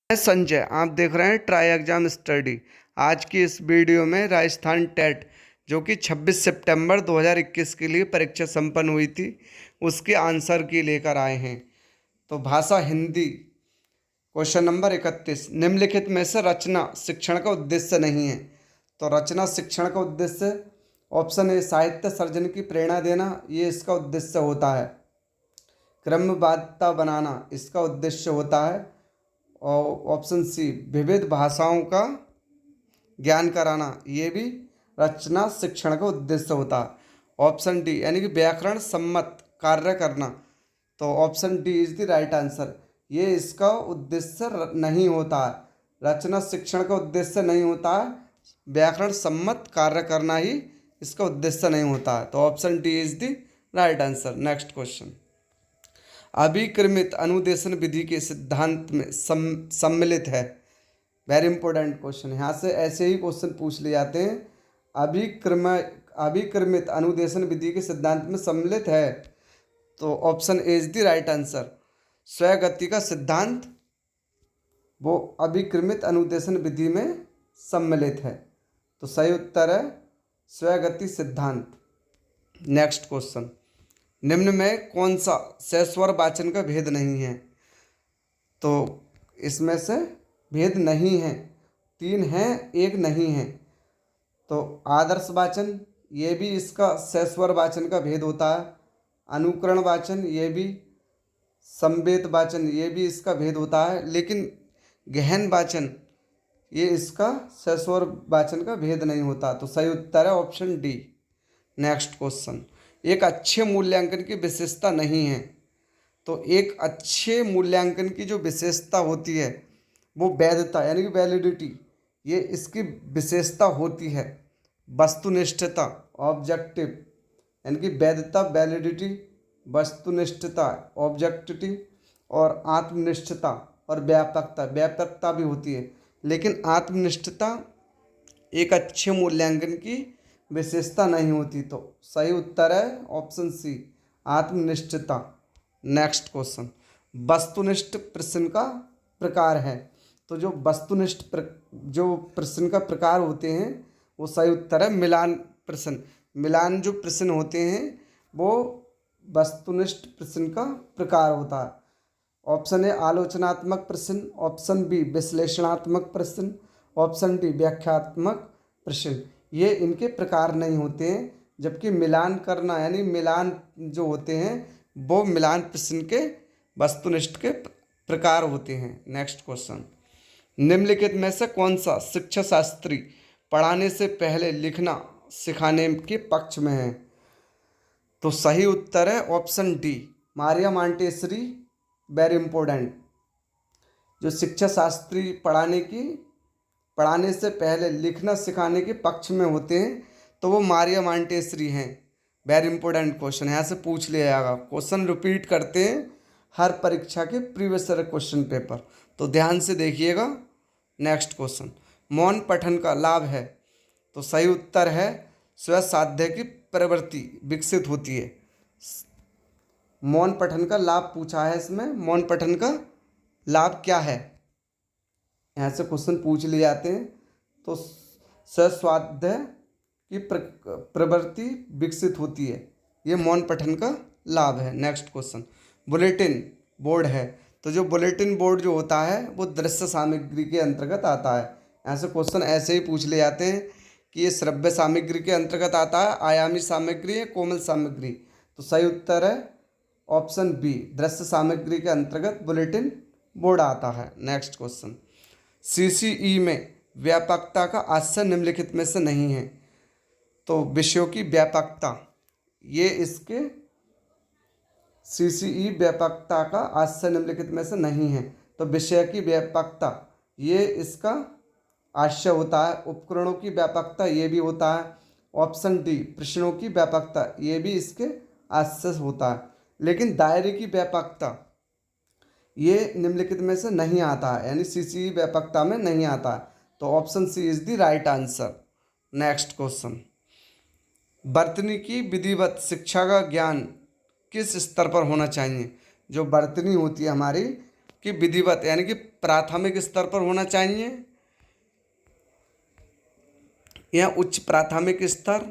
मैं संजय, आप देख रहे हैं ट्राई एग्जाम स्टडी। आज की इस वीडियो में राजस्थान टेट जो कि 26 सितंबर 2021 के लिए परीक्षा संपन्न हुई थी, उसके आंसर की लेकर आए हैं। तो भाषा हिंदी, क्वेश्चन नंबर 31, निम्नलिखित में से रचना शिक्षण का उद्देश्य नहीं है। तो रचना शिक्षण का उद्देश्य, ऑप्शन ए साहित्य सर्जन की प्रेरणा देना, ये इसका उद्देश्य होता है। क्रमबद्धता बनाना इसका उद्देश्य होता है। और ऑप्शन सी विविध भाषाओं का ज्ञान कराना, ये भी रचना शिक्षण का उद्देश्य होता है। ऑप्शन डी यानी कि व्याकरण सम्मत कार्य करना, तो option D is the right answer. ये इसका उद्देश्य नहीं होता है। रचना शिक्षण का उद्देश्य नहीं होता है, व्याकरण सम्मत कार्य करना ही इसका उद्देश्य नहीं होता है। तो option D is the right answer. Next question, अभिक्रमित अनुदेशन विधि के सिद्धांत में सम्मिलित है। वेरी इंपॉर्टेंट क्वेश्चन, यहाँ से ऐसे ही क्वेश्चन पूछ लिए जाते हैं। अभिक्रमित अनुदेशन विधि के सिद्धांत में सम्मिलित है, तो option A is the right answer. स्वगति का सिद्धांत वो अभिक्रमित अनुदेशन विधि में सम्मिलित है, तो सही उत्तर है स्वगति सिद्धांत। नेक्स्ट क्वेश्चन, निम्न में कौन सा सस्वर वाचन का भेद नहीं है। तो इसमें से भेद नहीं है, 3 हैं, 1 नहीं है। तो आदर्श वाचन, ये भी इसका सस्वर वाचन का भेद होता है। अनुकरण वाचन, ये भी संवेद वाचन, ये भी इसका भेद होता है। लेकिन गहन वाचन, ये इसका सस्वर वाचन का भेद नहीं होता। तो सही उत्तर है ऑप्शन डी। नेक्स्ट क्वेश्चन, एक अच्छे मूल्यांकन की विशेषता नहीं है। तो एक अच्छे मूल्यांकन की जो विशेषता होती है वो वैधता यानी कि वैलिडिटी, ये इसकी विशेषता होती है। वस्तुनिष्ठता ऑब्जेक्टिव यानी कि वैधता वैलिडिटी, वस्तुनिष्ठता ऑब्जेक्टिविटी, और आत्मनिष्ठता और व्यापकता व्यापकता भी होती है। लेकिन आत्मनिष्ठता एक अच्छे मूल्यांकन की विशेषता नहीं होती। तो सही उत्तर है ऑप्शन सी आत्मनिष्ठता। नेक्स्ट क्वेश्चन, वस्तुनिष्ठ प्रश्न का प्रकार है। तो जो वस्तुनिष्ठ जो प्रश्न का प्रकार होते हैं वो सही उत्तर है मिलान प्रश्न। मिलान जो प्रश्न होते हैं वो वस्तुनिष्ठ प्रश्न का प्रकार होता है। ऑप्शन ए आलोचनात्मक प्रश्न, ऑप्शन बी विश्लेषणात्मक प्रश्न, ऑप्शन डी व्याख्यात्मक प्रश्न, ये इनके प्रकार नहीं होते हैं। जबकि मिलान करना यानी मिलान जो होते हैं वो मिलान प्रश्न के वस्तुनिष्ठ के प्रकार होते हैं। नेक्स्ट क्वेश्चन, निम्नलिखित में से कौन सा शिक्षा शास्त्री पढ़ाने से पहले लिखना सिखाने के पक्ष में है। तो सही उत्तर है option Di Maria Montessori. Very important, जो शिक्षा शास्त्री पढ़ाने से पहले लिखना सिखाने के पक्ष में होते हैं तो वो मारिया मॉन्टेसरी हैं। वेरी इंपॉर्टेंट क्वेश्चन, यहाँ से पूछ लिया जाएगा। क्वेश्चन रिपीट करते हैं हर परीक्षा के प्रीवियस ईयर क्वेश्चन पेपर, तो ध्यान से देखिएगा। नेक्स्ट क्वेश्चन, मौन पठन का लाभ है। तो सही उत्तर है स्वसाध्य की प्रवृत्ति विकसित होती है। मौन पठन का लाभ पूछा है इसमें, मौन पठन का लाभ क्या है, यहाँ से क्वेश्चन पूछ लिए जाते हैं। तो स्वस्वाध्याय की प्रवृत्ति विकसित होती है, ये मौन पठन का लाभ है। नेक्स्ट क्वेश्चन, बुलेटिन बोर्ड है। तो जो बुलेटिन बोर्ड जो होता है वो दृश्य सामग्री के अंतर्गत आता है। यहाँ से क्वेश्चन ऐसे ही पूछ ले जाते हैं कि ये श्रव्य सामग्री के अंतर्गत आता है, आयामी सामग्री है, कोमल सामग्री। तो सही उत्तर है ऑप्शन बी दृश्य सामग्री के अंतर्गत बुलेटिन बोर्ड आता है। नेक्स्ट क्वेश्चन, सीसीई में व्यापकता का आशय निम्नलिखित में से नहीं है। तो विषयों की व्यापकता, ये इसके सीसीई व्यापकता का आशय निम्नलिखित में से नहीं है। तो विषय की व्यापकता ये इसका आशय होता है। उपकरणों की व्यापकता ये भी होता है। ऑप्शन डी प्रश्नों की व्यापकता ये भी इसके आशय होता है। लेकिन दायरे की व्यापकता ये निम्नलिखित में से नहीं आता है, यानी सीसीई व्यापकता में नहीं आता है। तो option C is the right answer. Next question, वर्तनी की विधिवत शिक्षा का ज्ञान किस स्तर पर होना चाहिए। जो वर्तनी होती है हमारी कि विधिवत यानी कि प्राथमिक स्तर पर होना चाहिए या उच्च प्राथमिक स्तर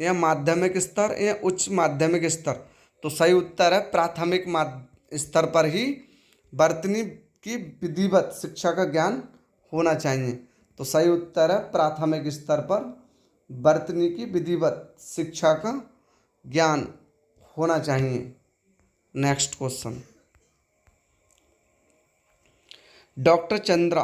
या माध्यमिक स्तर या उच्च माध्यमिक स्तर। तो सही उत्तर है प्राथमिक स्तर पर ही वर्तनी की विधिवत शिक्षा का ज्ञान होना चाहिए। तो सही उत्तर है प्राथमिक स्तर पर वर्तनी की विधिवत शिक्षा का ज्ञान होना चाहिए। नेक्स्ट क्वेश्चन, डॉक्टर चंद्रा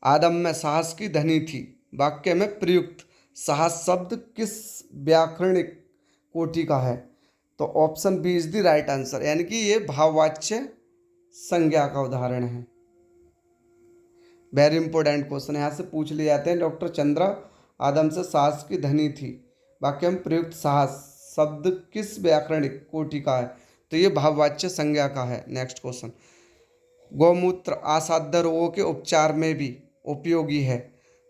आदम्य साहस की धनी थी। वाक्य में प्रयुक्त साहस शब्द किस व्याकरणिक कोटि का है? तो option B is the right answer, यानी कि ये भाववाच्य संज्ञा का उदाहरण है। वेरी इंपॉर्टेंट क्वेश्चन यहाँ से पूछ लिए जाते हैं। डॉक्टर चंद्रा आदम से साहस की धनी थी। वाक्य में प्रयुक्त साहस शब्द किस व्याकरणिक कोटि का है? तो ये भाववाच्य संज्ञा का है। नेक्स्ट क्वेश्चन, गौमूत्र असाध्य रोगों के उपचार में भी उपयोगी है।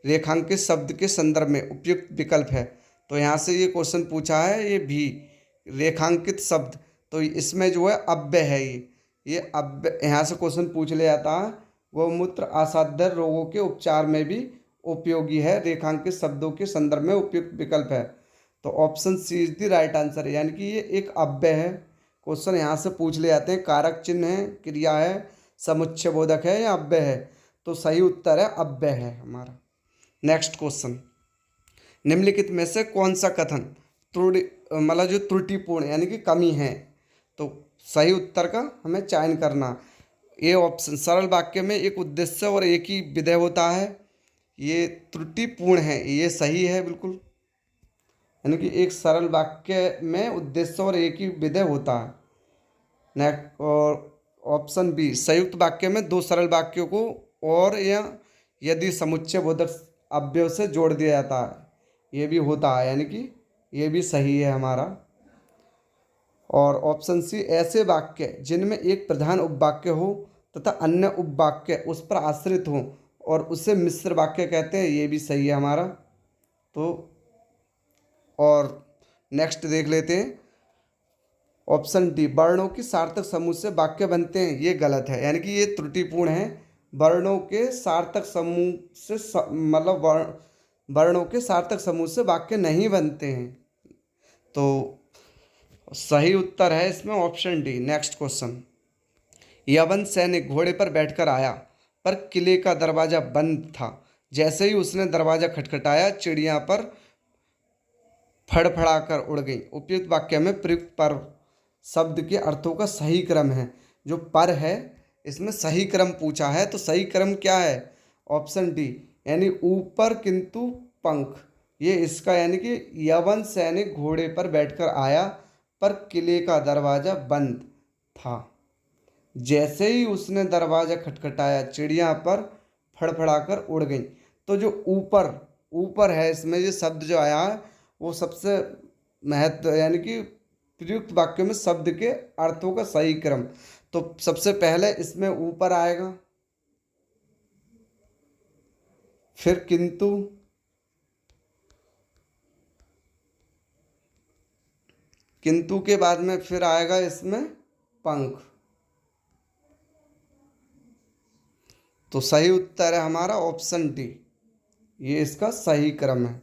रेखांकित शब्द के संदर्भ में उपयुक्त विकल्प है। तो यहाँ से ये क्वेश्चन पूछा है, ये भी रेखांकित शब्द, तो इसमें जो है अव्यय है। ये अव्यय यहाँ से क्वेश्चन पूछ लिया जाता है। गौमूत्र असाध्य रोगों के उपचार में भी उपयोगी है, रेखांकित शब्दों के संदर्भ में उपयुक्त विकल्प है। तो option C is the right answer है, यानी कि ये एक अव्यय है। क्वेश्चन यहाँ से पूछ ले जाते हैं, कारक चिन्ह है, क्रिया है, समुच्चय बोधक है या अव्यय है? तो सही उत्तर है अव्यय है हमारा। नेक्स्ट क्वेश्चन, निम्नलिखित में से कौन सा कथन मतलब जो त्रुटिपूर्ण यानी कि कमी है? तो सही उत्तर का हमें चयन करना। ये ऑप्शन, सरल वाक्य में एक उद्देश्य और एक ही विधेय होता है, ये त्रुटिपूर्ण है, ये सही है बिल्कुल। यानी कि एक सरल वाक्य में उद्देश्य और एक ही विधेय होता है। नेक्स्ट, और ऑप्शन बी, संयुक्त वाक्य में दो सरल वाक्यों को और या यदि समुच्चय बोधक अव्यय से जोड़ दिया जाता है, ये भी होता है, यानी कि ये भी सही है हमारा। और ऑप्शन सी, ऐसे वाक्य जिनमें एक प्रधान उपवाक्य हो तथा अन्य उपवाक्य उस पर आश्रित हो और उसे मिश्र वाक्य कहते हैं, ये भी सही है हमारा। तो और नेक्स्ट देख लेते हैं, ऑप्शन डी, वर्णों की सार्थक समूह से वाक्य बनते हैं, ये गलत है, यानी कि ये त्रुटिपूर्ण है। वर्णों के सार्थक समूह से मतलब वर्णों के सार्थक समूह से वाक्य नहीं बनते हैं। तो सही उत्तर है इसमें ऑप्शन डी। नेक्स्ट क्वेश्चन, यवन सैनिक घोड़े पर बैठकर आया पर किले का दरवाजा बंद था। जैसे ही उसने दरवाजा खटखटाया, चिड़िया पर फड़फड़ाकर उड़ गई। उपयुक्त वाक्य में प्रयुक्त पर शब्द के अर्थों का सही क्रम है। जो पर है इसमें सही क्रम पूछा है, तो सही क्रम क्या है? ऑप्शन डी, यानी ऊपर किंतु पंख, ये इसका, यानी कि यवन सैनिक घोड़े पर बैठकर आया पर किले का दरवाजा बंद था। जैसे ही उसने दरवाजा खटखटाया, चिड़िया पर फड़फड़ाकर उड़ गई। तो जो ऊपर ऊपर है, इसमें ये शब्द जो आया है वो सबसे महत्व, यानी कि प्रयुक्त वाक्य में शब्द के अर्थों का सही क्रम। तो सबसे पहले इसमें ऊपर आएगा, फिर किंतु, किंतु के बाद में फिर आएगा इसमें पंख। तो सही उत्तर है हमारा ऑप्शन डी, ये इसका सही क्रम है।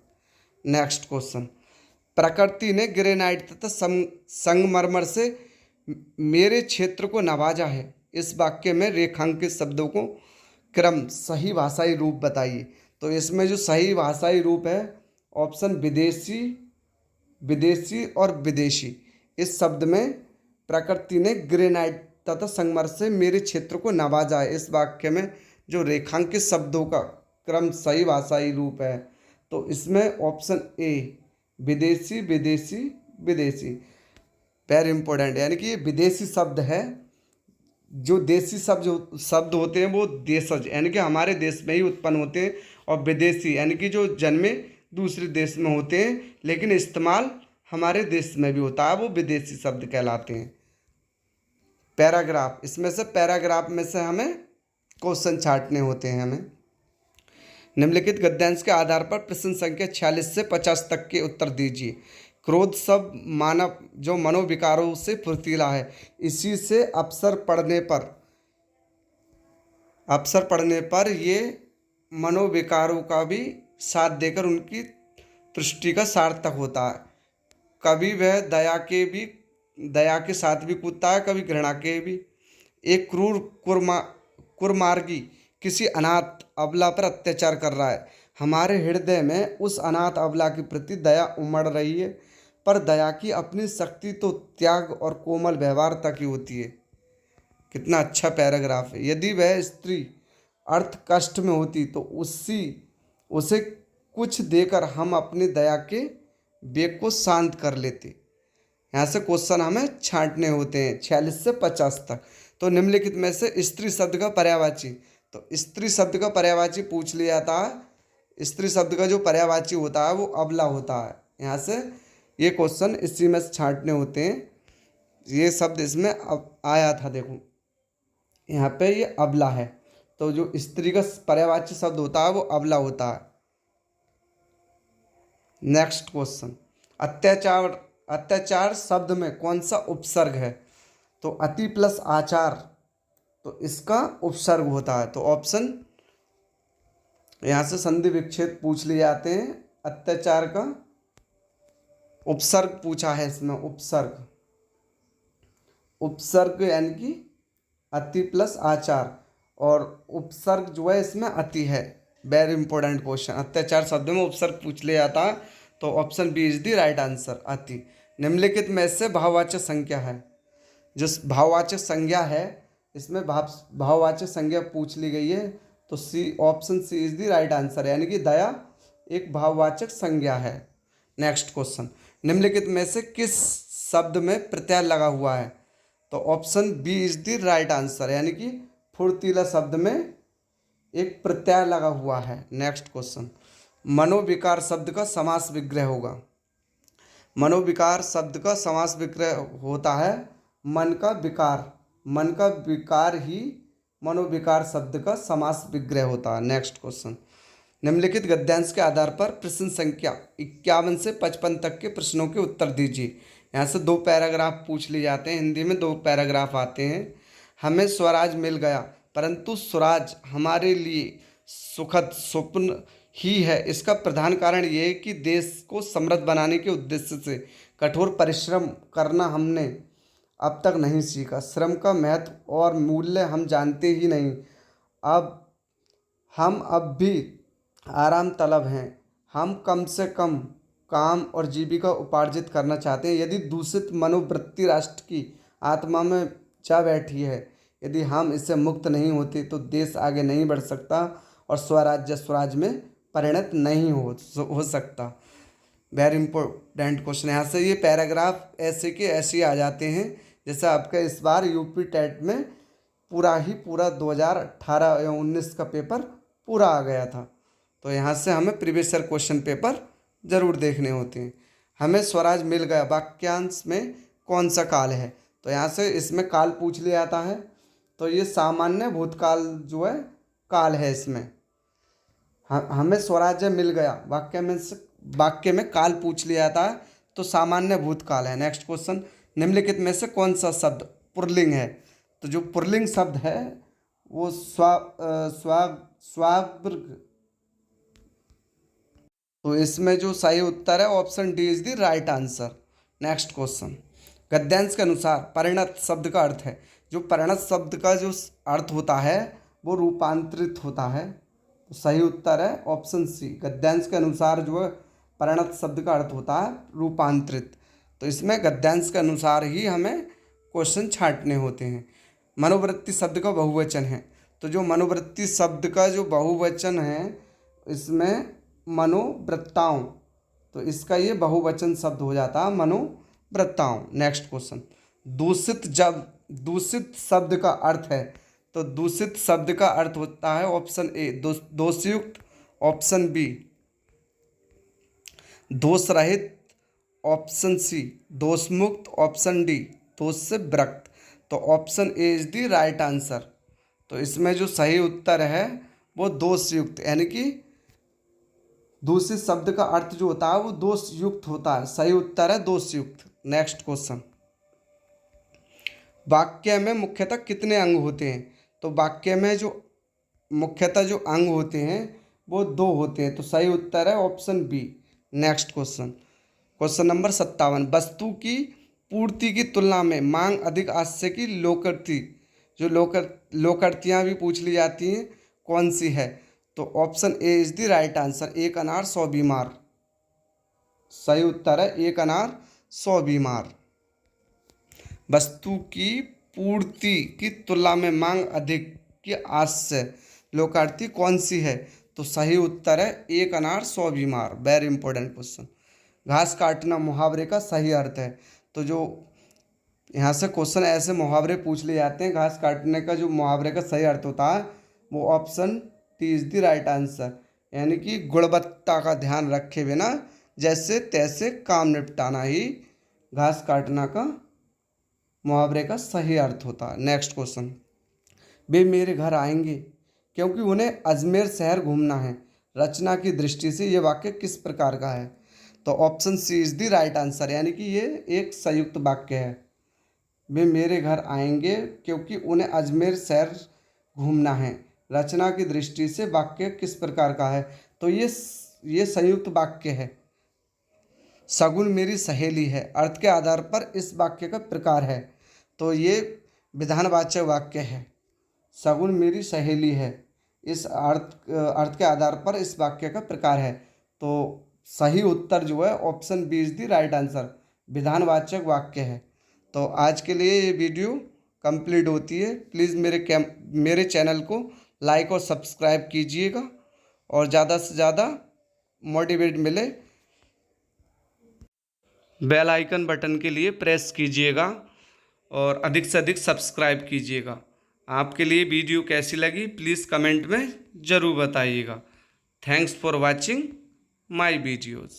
नेक्स्ट क्वेश्चन, प्रकृति ने ग्रेनाइट तथा संगमरमर से मेरे क्षेत्र को नवाजा है। इस वाक्य में रेखांकित शब्दों को क्रम सही भाषाई रूप बताइए। तो इसमें जो सही भाषाई रूप है, ऑप्शन विदेशी, विदेशी और विदेशी। इस शब्द में प्रकृति ने ग्रेनाइट तथा संगमरमर से मेरे क्षेत्र को नवाजा है, इस वाक्य में जो रेखांकित शब्दों का क्रम सही भाषाई रूप है। तो इसमें ऑप्शन ए, विदेशी विदेशी विदेशी, वेरी इंपॉर्टेंट, यानी कि ये विदेशी शब्द है। जो देशी शब्द होते हैं वो देशज, यानी कि हमारे देश में ही उत्पन्न होते हैं, और विदेशी यानी कि जो जन्मे दूसरे देश में होते हैं लेकिन इस्तेमाल हमारे देश में भी होता है, वो विदेशी शब्द कहलाते हैं। पैराग्राफ, इसमें से पैराग्राफ में से हमें क्वेश्चन छांटने होते हैं हमें। निम्नलिखित गद्यांश के आधार पर प्रश्न संख्या 46 से 50 तक के उत्तर दीजिए। क्रोध शब्द मानव जो मनोविकारों से फुर्तीला है, इसी से अवसर पड़ने पर अवसर पड़ने पर ये मनोविकारों का भी साथ देकर उनकी तुष्टि का सार्थक होता है। कभी वह दया के साथ भी कूदता है, कभी घृणा के भी। एक क्रूर कुरमार्गी किसी अनाथ अबला पर अत्याचार कर रहा है। हमारे हृदय में उस अनाथ अबला के प्रति दया उमड़ रही है, पर दया की अपनी शक्ति तो त्याग और कोमल व्यवहार तक ही होती है। कितना अच्छा पैराग्राफ है। यदि वह स्त्री अर्थ कष्ट में होती तो उसे कुछ देकर हम अपनी दया के वेग को शांत कर लेते। यहाँ से क्वेश्चन हमें छांटने होते हैं 46 से 50 तक। तो निम्नलिखित में से स्त्री शब्द का पर्यायवाची, तो स्त्री शब्द का पर्यायवाची पूछ लिया था। स्त्री शब्द का जो पर्यायवाची होता है वो अबला होता है। यहाँ से ये क्वेश्चन इसी में से छांटने होते हैं। ये शब्द इसमें अब आया था, देखो यहाँ पे ये अबला है, तो जो स्त्री का पर्यायवाची शब्द होता है वो अबला होता है। नेक्स्ट क्वेश्चन, अत्याचार शब्द में कौन सा उपसर्ग है? तो अति प्लस आचार, तो इसका उपसर्ग होता है। तो ऑप्शन यहाँ से संधि विच्छेद पूछ लिए जाते हैं। अत्याचार का उपसर्ग पूछा है इसमें, उपसर्ग यानी कि अति प्लस आचार, और उपसर्ग जो है इसमें अति है। Very important question. अत्याचार शब्द में उपसर्ग पूछ लिया जाता है, तो option B is the right answer, अति। निम्नलिखित में से भाववाचक संज्ञा है, जो भाववाचक संज्ञा है इसमें भाववाचक संज्ञा पूछ ली गई है, तो C, option C is the right answer, यानी कि दया एक भाववाचक संज्ञा है। नेक्स्ट क्वेश्चन, निम्नलिखित में से किस शब्द में प्रत्यय लगा हुआ है? तो option B is the right answer, यानी कि फुर्तीला शब्द में एक प्रत्यय लगा हुआ है। नेक्स्ट क्वेश्चन, मनोविकार शब्द का समास विग्रह होगा। मनोविकार शब्द का समास विग्रह होता है मन का विकार। मन का विकार ही मनोविकार शब्द का समास विग्रह होता है। नेक्स्ट क्वेश्चन, निम्नलिखित गद्यांश के आधार पर प्रश्न संख्या 51 से 55 तक के प्रश्नों के उत्तर दीजिए। यहाँ से 2 पैराग्राफ पूछ लिए जाते हैं, हिंदी में 2 पैराग्राफ आते हैं। हमें स्वराज मिल गया, परंतु स्वराज हमारे लिए सुखद स्वप्न ही है। इसका प्रधान कारण ये है कि देश को समृद्ध बनाने के उद्देश्य से कठोर परिश्रम करना हमने अब तक नहीं सीखा। श्रम का महत्व और मूल्य हम जानते ही नहीं। हम अब भी आराम तलब हैं। हम कम से कम काम और जीविका उपार्जित करना चाहते हैं। यदि दूषित मनोवृत्ति राष्ट्र की आत्मा में जा बैठी है, यदि हम इससे मुक्त नहीं होते तो देश आगे नहीं बढ़ सकता और स्वराज में परिणत नहीं हो सकता। Very important question. यहाँ से ये पैराग्राफ ऐसे के ऐसे आ जाते हैं जैसे आपका इस बार यूपी टेट में पूरा 2018 या 19 का पेपर पूरा आ गया था। तो यहाँ से हमें प्रीवियस ईयर क्वेश्चन पेपर ज़रूर देखने होते हैं। हमें स्वराज मिल गया वाक्यांश में कौन सा काल है? तो यहाँ से इसमें काल पूछ लिया जाता है, तो ये सामान्य भूतकाल जो है काल है इसमें। हमें स्वराज्य मिल गया वाक्य में काल पूछ लिया जाता है, तो सामान्य भूतकाल है। नेक्स्ट क्वेश्चन, निम्नलिखित में से कौन सा शब्द पुल्लिंग है? तो जो पुल्लिंग शब्द है वो स्वावर्ग। तो इसमें जो सही उत्तर है option D is the right answer. Next question, गद्यांश के अनुसार परिणत शब्द का अर्थ है। जो परिणत शब्द का जो अर्थ होता है वो रूपांतरित होता है। तो सही उत्तर है ऑप्शन सी। गद्यांश के अनुसार जो है परिणत शब्द का अर्थ होता है रूपांतरित। तो इसमें गद्यांश के अनुसार ही हमें क्वेश्चन छांटने होते हैं। मनोवृत्ति शब्द का बहुवचन है। तो जो मनोवृत्ति शब्द का जो बहुवचन है इसमें मनोवृत्ताओं, तो इसका ये बहुवचन शब्द हो जाता है मनोवृत्ताओं। नेक्स्ट क्वेश्चन, दूषित शब्द का अर्थ है। तो दूषित शब्द का अर्थ होता है ऑप्शन ए दोषयुक्त, ऑप्शन बी दोष रहित, ऑप्शन सी दोषमुक्त, ऑप्शन डी दोष से विरक्त। तो option A is the right answer. तो इसमें जो सही उत्तर है वो दोषयुक्त, यानी कि दूषित शब्द का अर्थ जो होता है वो दोषयुक्त होता है। सही उत्तर है दोषयुक्त। नेक्स्ट क्वेश्चन, वाक्य में मुख्यतः कितने अंग होते हैं? तो वाक्य में जो मुख्यतः जो अंग होते हैं वो 2 होते हैं। तो सही उत्तर है option B. Next question, question number 57। वस्तु की पूर्ति की तुलना में मांग अधिक आश्चर्य की लोकोक्ति, जो लोकोक्तियाँ भी पूछ ली जाती हैं, कौन सी है? तो option A is the right answer, एक अनार 100 बीमार। सही उत्तर है एक अनार 100 बीमार। वस्तु की पूर्ति की तुलना में मांग अधिक की आश्चर्य लोकोक्ति कौन सी है? तो सही उत्तर है एक अनार 100 बीमार। Very important question. घास काटना मुहावरे का सही अर्थ है। तो जो यहाँ से क्वेश्चन ऐसे मुहावरे पूछ लिए जाते हैं, घास काटने का जो मुहावरे का सही अर्थ होता है वो option T is the right answer, यानी कि गुणवत्ता का ध्यान रखे बिना जैसे तैसे काम निपटाना ही घास काटना का मुहावरे का सही अर्थ होता है। नेक्स्ट क्वेश्चन, वे मेरे घर आएंगे क्योंकि उन्हें अजमेर शहर घूमना है। रचना की दृष्टि से ये वाक्य किस प्रकार का है? तो option C is the right answer, यानी कि ये एक संयुक्त वाक्य है। वे मेरे घर आएंगे क्योंकि उन्हें अजमेर शहर घूमना है। रचना की दृष्टि से वाक्य किस प्रकार का है? तो ये संयुक्त वाक्य है। शगुन मेरी सहेली है, अर्थ के आधार पर इस वाक्य का प्रकार है। तो ये विधानवाचक वाक्य है। शगुन मेरी सहेली है, इस अर्थ के आधार पर इस वाक्य का प्रकार है। तो सही उत्तर जो है option B is the right answer, विधानवाचक वाक्य है। तो आज के लिए ये वीडियो कंप्लीट होती है। प्लीज़ मेरे चैनल को लाइक और सब्सक्राइब कीजिएगा और ज़्यादा से ज़्यादा मोटिवेट मिले बेल आइकन बटन के लिए प्रेस कीजिएगा और अधिक से अधिक सब्सक्राइब कीजिएगा। आपके लिए वीडियो कैसी लगी प्लीज़ कमेंट में ज़रूर बताइएगा। Thanks for watching my videos.